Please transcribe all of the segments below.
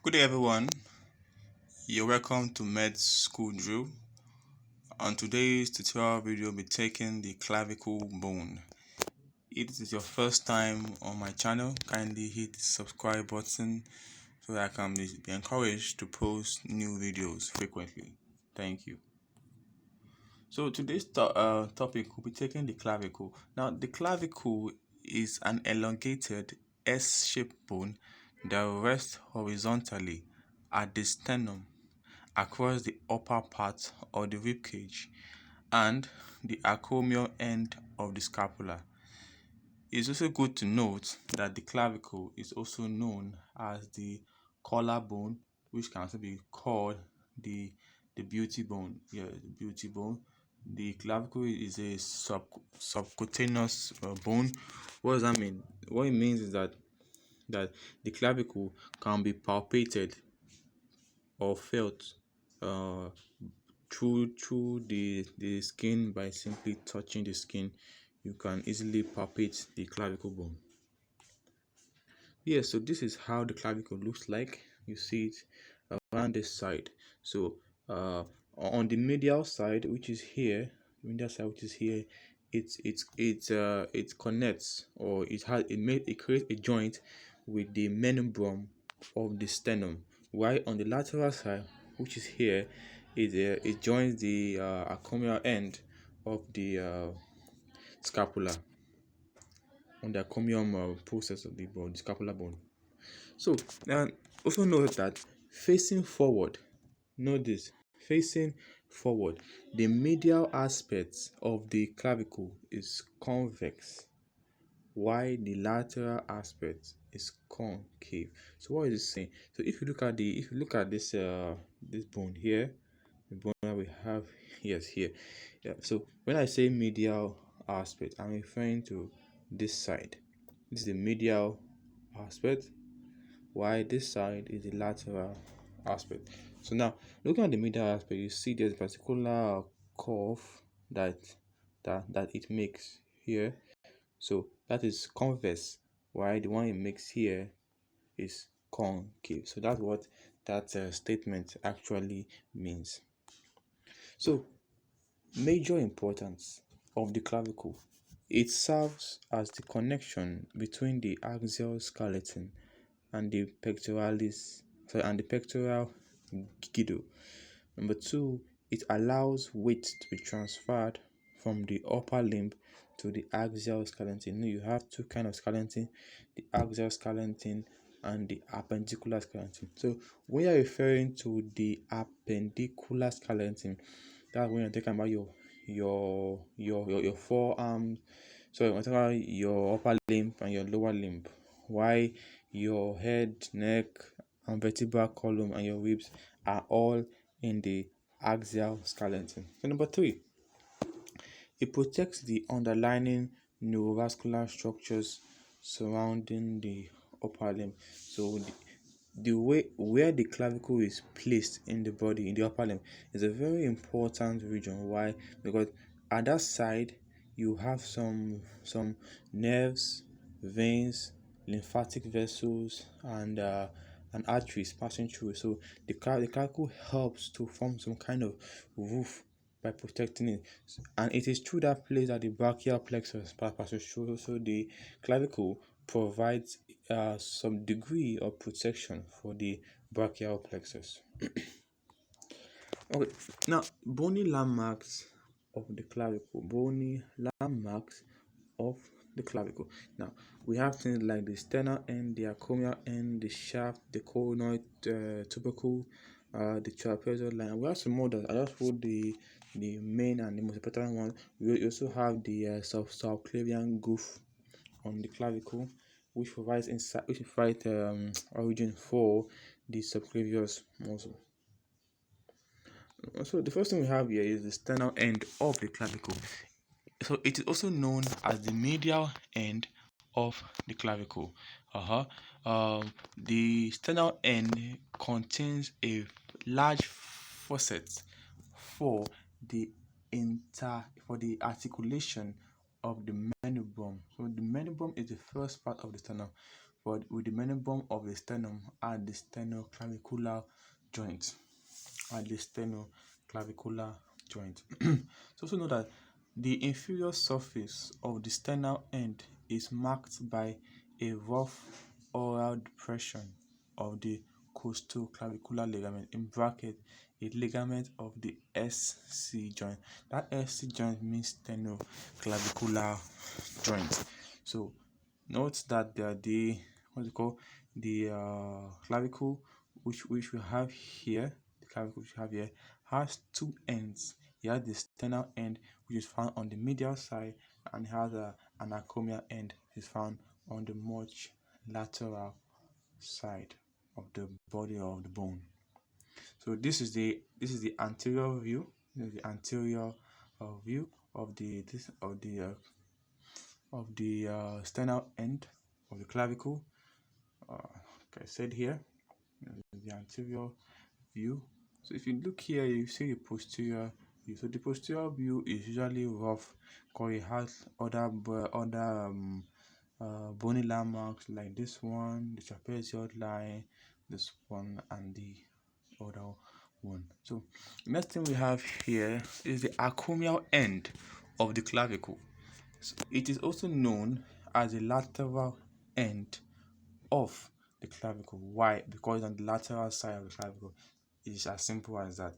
Good day, everyone. You're welcome to Med School Drill. On today's tutorial video, we'll be taking the clavicle bone. If this is your first time on my channel, kindly hit the subscribe button so that I can be encouraged to post new videos frequently. Thank you. So today's topic will be taking the clavicle. Now, the clavicle is an elongated S-shaped bone that rests horizontally at the sternum across the upper part of the rib cage and the acromial end of the scapula. It's also good to note that the clavicle is also known as the collarbone, which can also be called the beauty bone. Yeah, the beauty bone. The clavicle is a subcutaneous bone. What does that mean? What it means is that the clavicle can be palpated or felt uh, through the skin. By simply touching the skin, you can easily palpate the clavicle bone. Yeah, so this is how the clavicle looks like. You see it around this side. So on the medial side, which is here, it connects, or it creates a joint with the menubrum of the sternum. While on the lateral side, which is here, it joins the acromial end of the scapula, on the acromial process of the bone, the scapular bone. So also note that facing forward, notice facing forward, the medial aspect of the clavicle is convex, while the lateral aspect is concave. So what is it saying? So if you look at this this bone here, the bone that we have, yes, here. Yeah. So when I say medial aspect, I'm referring to this side. This is the medial aspect, while this side is the lateral aspect. So now, looking at the medial aspect, you see there's a particular curve that it makes here. So that is convex, while the one it makes here is concave. So that's what that statement actually means. So, major importance of the clavicle. It serves as the connection between the axial skeleton and the pectoral girdle. Number two, it allows weight to be transferred from the upper limb to the axial skeleton. You have two kinds of skeleton: the axial skeleton and the appendicular skeleton. So when you're referring to the appendicular skeleton, that's when you're talking about your forearm. So I'm talking about your upper limb and your lower limb. Why your head, neck, and vertebral column and your ribs are all in the axial skeleton. So number three, it protects the underlying neurovascular structures surrounding the upper limb. So the way where the clavicle is placed in the body, in the upper limb, is a very important region. Why? Because at that side you have some nerves, veins, lymphatic vessels, and arteries passing through. So the clavicle helps to form some kind of roof by protecting it, and it is through that place that the brachial plexus passes through. So the clavicle provides some degree of protection for the brachial plexus. Okay, now bony landmarks of the clavicle. Bony landmarks of the clavicle. Now we have things like the sternal end, the acromial end, the shaft, the CONOID, TUBERCLE, the TRAPEZOID line. We have some more that I just put the main and the most important one. We also have the subclavian groove on the clavicle, which provides origin for the subclavius muscle. So the first thing we have here is the sternal end of the clavicle. So it is also known as the medial end of the clavicle. The sternal end contains a large facet for the articulation of the menubrum. So the menubrum is the first part of the sternum. but with the menobrum of the sternum at the sternoclavicular joint. At the sternoclavicular joint. So also know that the inferior surface of the sternal end is marked by a rough oral depression of the costoclavicular ligament, in bracket a ligament of the SC joint. That SC joint means sternoclavicular joint. So note that the what you call the clavicle which we have here, the clavicle which we have here has two ends. It has the sternal end which is found on the medial side, and it has an acromial end which is found on the much lateral side of the body of the bone. So this is the anterior view. This is the anterior view of the sternal end of the clavicle. Like I said here, the anterior view. So if you look here, you see the posterior view. So the posterior view is usually rough, because it has other bony landmarks like this one, the trapezoid line, this one, and the other one. So the next thing we have here is the acromial end of the clavicle. So it is also known as the lateral end of the clavicle. Why? Because on the lateral side of the clavicle. It's as simple as that.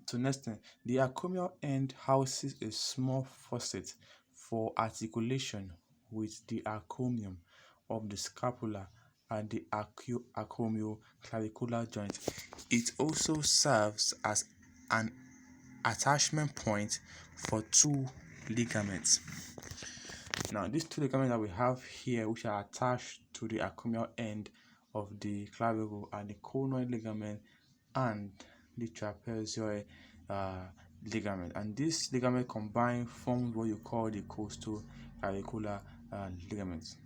So next thing, the acromial end houses a small faucet for articulation with the acromion of the scapula and the acromioclavicular joint. It also serves as an attachment point for two ligaments. Now, these two ligaments that we have here, which are attached to the acromial end of the clavicle, are the CONOID ligament and the trapezoid ligament, and this ligament combined forms what you call the costoclavicular ligaments.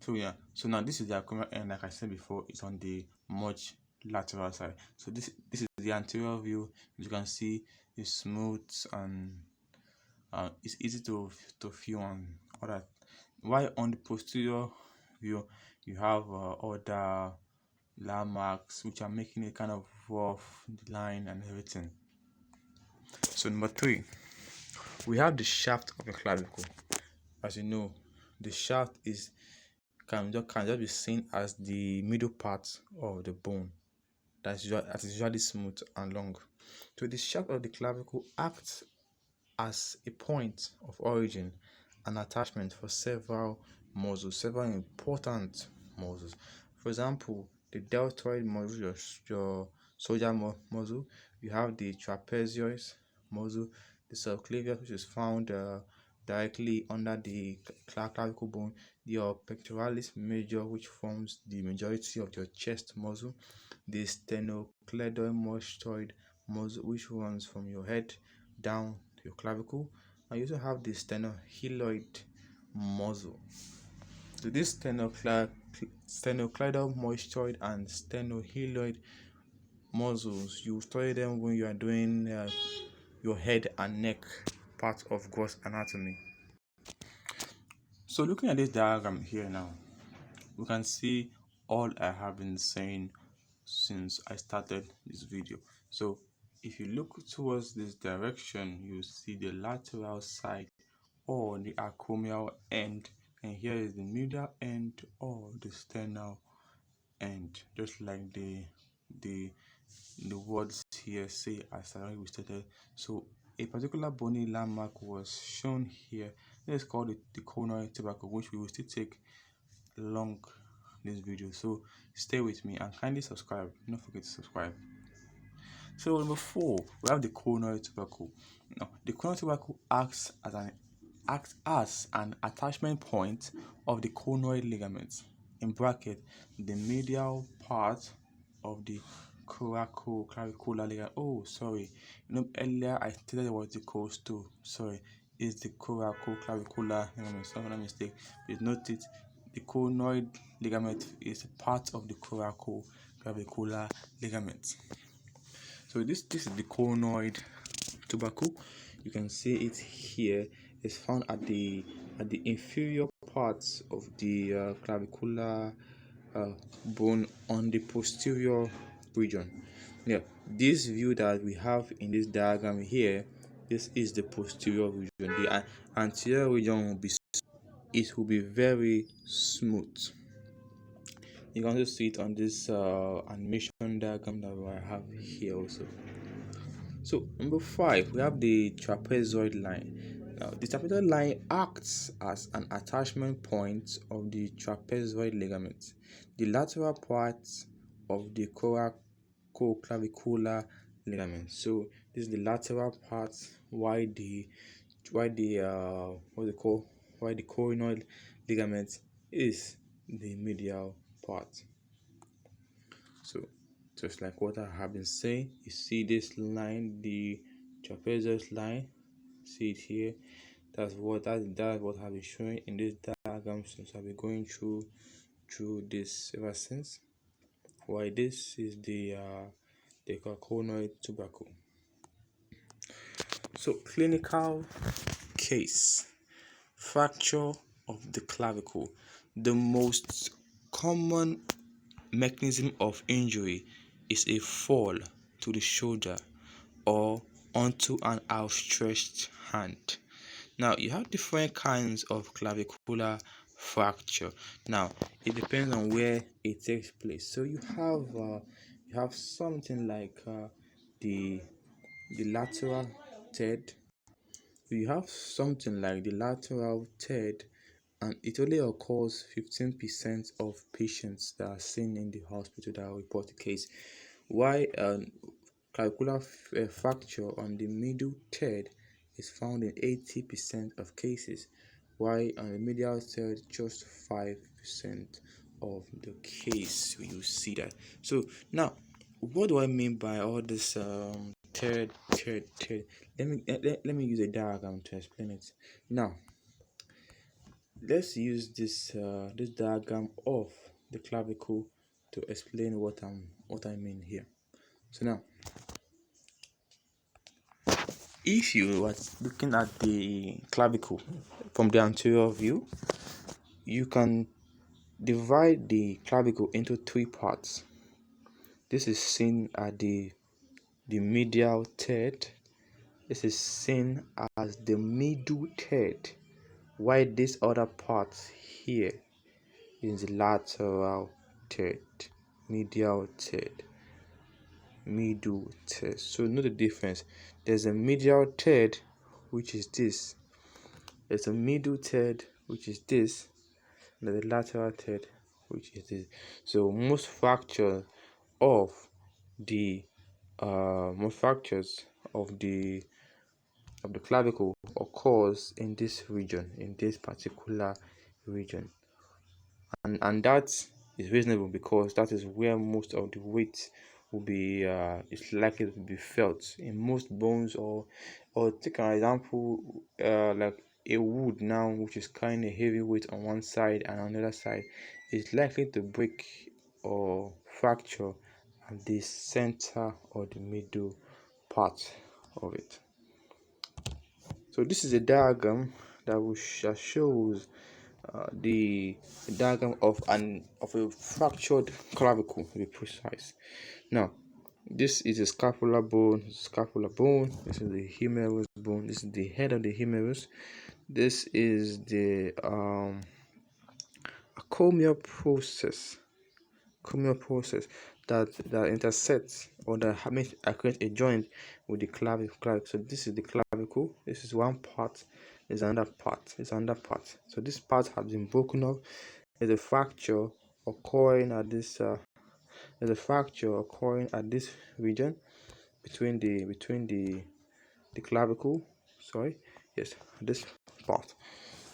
So yeah, so now this is the acromial end. Like I said before, it's on the much lateral side. So this is the anterior view. As you can see, it's smooth and it's easy to feel and all that. While on the posterior view, you have other landmarks which are making it kind of rough, the line and everything. So number 3, we have the shaft of the clavicle. As you know, the shaft can just be seen as the middle part of the bone that is usually smooth and long. So the shaft of the clavicle acts as a point of origin and attachment for several important muscles. For example, the deltoid muscle, your shoulder muscle. You have the trapezoid muscle, the subclavius, which is found directly under the clavicle bone, your pectoralis major, which forms the majority of your chest muscle, the sternocleidomastoid muscle, which runs from your head down to your clavicle, and you also have the sternocleidomastoid muscle. So this sternocleidomastoid and sternocleidoid muscles, you study them when you are doing your head and neck part of gross anatomy. So looking at this diagram here now, we can see all I have been saying since I started this video. So if you look towards this direction, you see the lateral side or the acromial end, and here is the medial end or the sternal end, just like the words here say as we stated. So a particular bony landmark was shown here. Let's call it the CONOID tubercle, which we will still take along this video. So stay with me and kindly subscribe. Don't forget to subscribe. So number 4, we have the CONOID tubercle. Now, the CONOID tubercle acts as an attachment point of the CONOID ligament, in bracket the medial part of the coracoclavicular ligament. Oh, sorry. Earlier I stated it was the costo. Sorry, it's the coracoclavicular ligament. Sorry, no mistake. Please note it. The CONOID ligament is part of the coracoclavicular ligament. So this is the CONOID tubercle. You can see it here. It's found at the inferior parts of the clavicular bone on the posterior region. Yeah, this view that we have in this diagram here, this is the posterior region. The anterior region will be very smooth. You can also see it on this animation diagram that I have here also. So number 5, we have the trapezoid line. Now the trapezoid line acts as an attachment point of the trapezoid ligament, the lateral part of the coracoclavicular ligament. So this is the lateral part, why the coronoid ligament is the medial part. So just like what I have been saying, you see this line, the trapezoid line, see it here. That's what I've been showing in this diagram since I've been going through this ever since. Why this is the CONOID tubercle. So clinical case: fracture of the clavicle. The most common mechanism of injury is a fall to the shoulder or onto an outstretched hand. Now you have different kinds of clavicular fracture. Now it depends on where it takes place. So you have something like the lateral third. You have something like the lateral third, and it only occurs 15% of patients that are seen in the hospital that report the case. Why clavicular fracture on the middle third is found in 80% of cases, while on the medial third just 5% of the case you see that. So now, what do I mean by all this third? Let me use a diagram to explain it. Now let's use this diagram of the clavicle to explain what I mean here. So now, if you are looking at the clavicle from the anterior view, you can divide the clavicle into 3 parts. This is seen at the medial third. This is seen as the middle third, while this other part here is the lateral third, medial third, middle third. So know the difference. There's a medial third, which is this. There's a middle third, which is this. And there's a lateral third, which is this. So most fractures of the clavicle occurs in this region, in this particular region, and that is reasonable because that is where most of the weight will be is likely to be felt in most bones. Or take an example, like a wood now, which is kind of heavy weight on one side, and on the other side is likely to break or fracture at the center or the middle part of it. So this is a diagram that shows the diagram of a fractured clavicle, to be precise. Now this is a scapular bone. This is the humerus bone. This is the head of the humerus. This is the acromial process that intersects or that makes create a joint with the clavicle. So this is the clavicle. This is one part. There's another part. So this part has been broken up. There's a fracture occurring at this. Region between the clavicle. Sorry, yes, this part.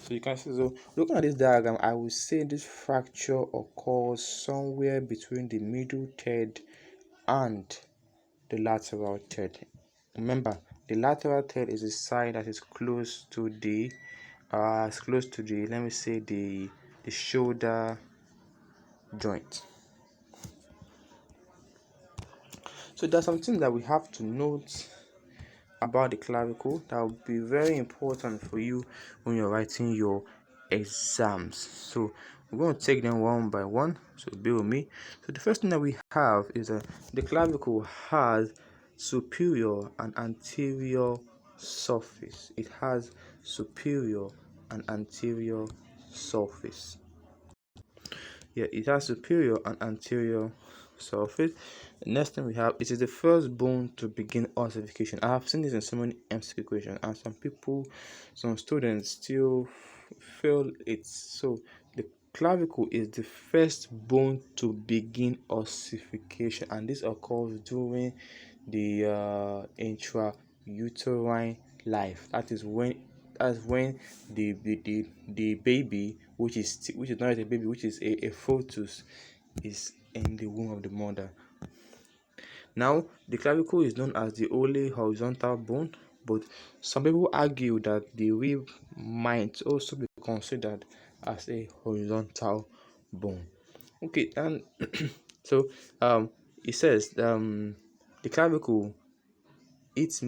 So you can see. So looking at this diagram, I will say this fracture occurs somewhere between the middle third and the lateral third. Remember, the lateral third is the side that is close to the let me say the shoulder joint. So there's something that we have to note about the clavicle that will be very important for you when you're writing your exams. So we're going to take them one by one, so bear with me. So the first thing that we have is the clavicle has superior and anterior surface. It has superior and anterior surface. Yeah, it has superior and anterior surface. The next thing we have, it is the first bone to begin ossification. I have seen this in so many MCQ questions, and some students still fail it. So the clavicle is the first bone to begin ossification, and this occurs during the intrauterine life. That's when the baby, which is not a baby, which is a fetus, is in the womb of the mother. Now, the clavicle is known as the only horizontal bone, but some people argue that the rib might also be considered as a horizontal bone. Okay, and so it says the clavicle, its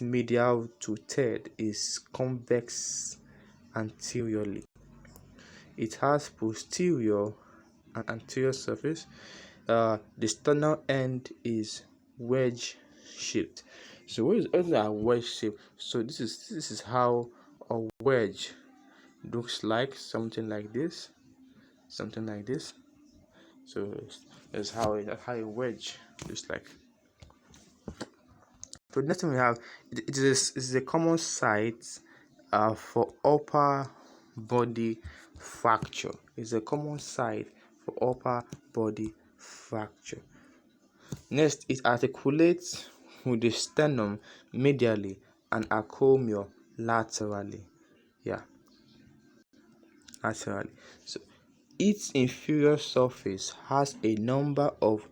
medial two-third is convex anteriorly. It has posterior and anterior surface. The sternal end is wedge shaped. So what is a wedge shape? So this is how a wedge looks like, something like this. So that's how a wedge looks like. So the next thing we have, it is a common site for upper body fracture. It's a common site for upper body fracture. Next, it articulates with the sternum medially and acromion laterally. Yeah, laterally. So its inferior surface has a number of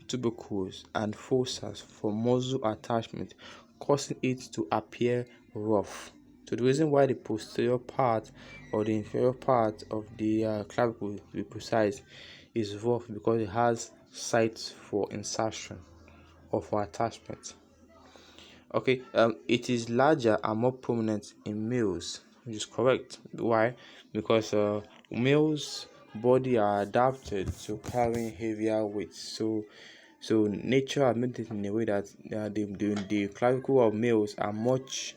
tubercles and fossas for muscle attachment, causing it to appear rough. So the reason why the posterior part or the inferior part of the clavicle, to be precise, is rough because it has sites for insertion or for attachment. Okay, it is larger and more prominent in males, which is correct. Why? Because males' body are adapted to carrying heavier weights. So nature has made it in a way that the clavicle of males are much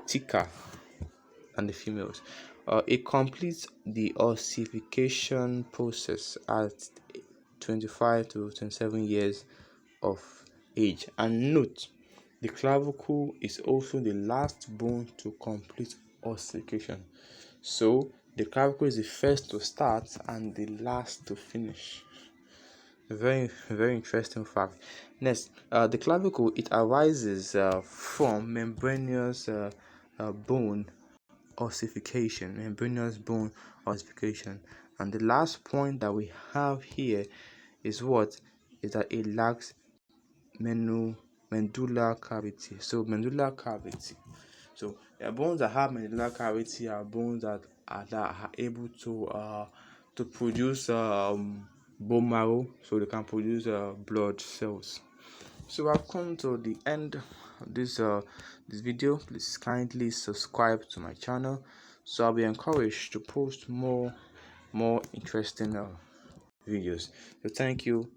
thicker than the females. It completes the ossification process at 25 to 27 years of age. And note, the clavicle is also the last bone to complete ossification. So the clavicle is the first to start and the last to finish. Very, very interesting fact. Next, the clavicle, it arises from membranous bone ossification, and the last point that we have here is that it lacks medullary cavity. So medullary cavity. So bones that have medullary cavity are bones that are able to produce bone marrow, so they can produce blood cells. So I've come to the end of this video. Please kindly subscribe to my channel, so I'll be encouraged to post more interesting videos. So thank you.